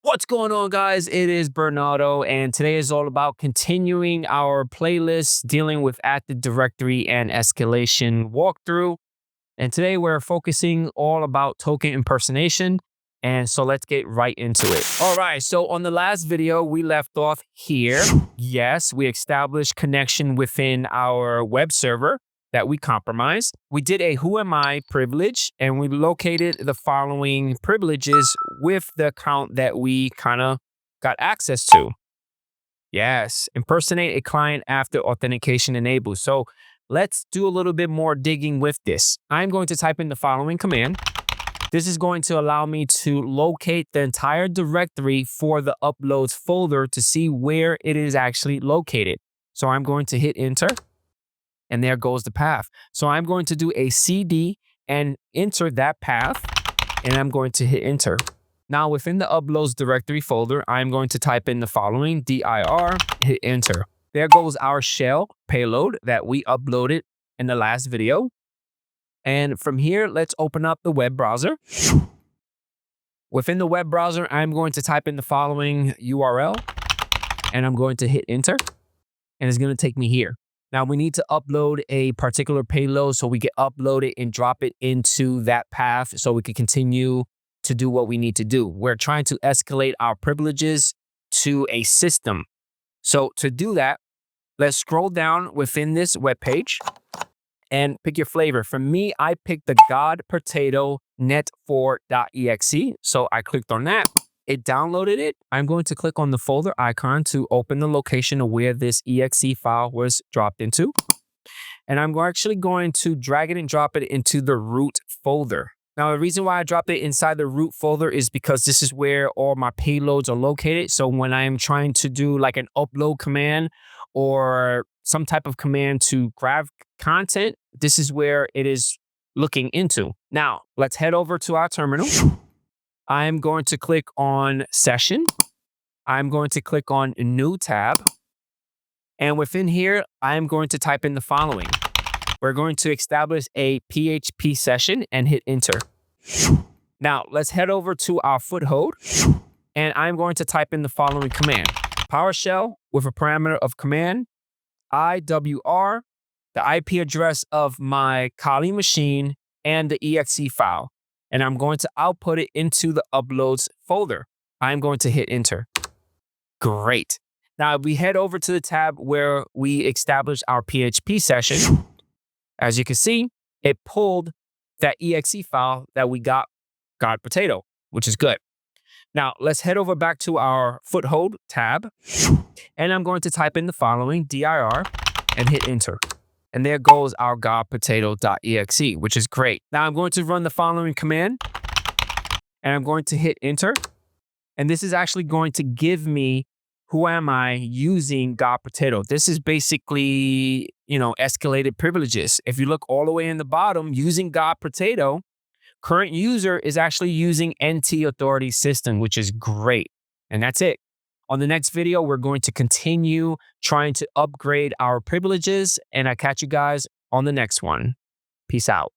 What's going on, guys? It is Bernardo, and today is all about continuing our playlist dealing with Active Directory and escalation walkthrough. And today we're focusing all about token impersonation. And so let's get right into it. All right, so on the last video, we left off here. Yes, we established connection within our web server that we compromised. We did a whoami privilege, and we located the following privileges with the account that we kind of got access to. Yes, impersonate a client after authentication enabled. So let's do a little bit more digging with this. I'm going to type in the following command. This is going to allow me to locate the entire directory for the uploads folder to see where it is actually located. So I'm going to hit enter. And there goes the path. So I'm going to do a CD and enter that path, and I'm going to hit enter. Now within the uploads directory folder, I'm going to type in the following dir, hit enter. There goes our shell payload that we uploaded in the last video. And from here, let's open up the web browser. Within the web browser, I'm going to type in the following URL, and I'm going to hit enter, and it's going to take me here. Now we need to upload a particular payload so we can upload it and drop it into that path so we can continue to do what we need to do. We're trying to escalate our privileges to a system. So to do that, let's scroll down within this web page and pick your flavor. For me, I picked the GodPotato net4.exe. So I clicked on that. It downloaded it. I'm going to click on the folder icon to open the location of where this exe file was dropped into. And I'm actually going to drag it and drop it into the root folder. Now, the reason why I dropped it inside the root folder is because this is where all my payloads are located. So when I'm trying to do like an upload command or some type of command to grab content, this is where it is looking into. Now, let's head over to our terminal. I'm going to click on Session. I'm going to click on New tab. And within here, I'm going to type in the following. We're going to establish a PHP session and hit enter. Now, let's head over to our Foothold. And I'm going to type in the following command. PowerShell with a parameter of command, IWR, the IP address of my Kali machine, and the exe file. And I'm going to output it into the uploads folder. I'm going to hit enter. Great. Now we head over to the tab where we established our PHP session. As you can see, it pulled that exe file that we got GodPotato, which is good. Now let's head over back to our Foothold tab. And I'm going to type in the following dir and hit enter. And there goes our GodPotato.exe, which is great. Now I'm going to run the following command, and I'm going to hit enter. And this is actually going to give me whoami using GodPotato. This is basically, escalated privileges. If you look all the way in the bottom, using GodPotato, current user is actually using NT authority system, which is great. And that's it. On the next video, we're going to continue trying to upgrade our privileges, and I catch you guys on the next one. Peace out.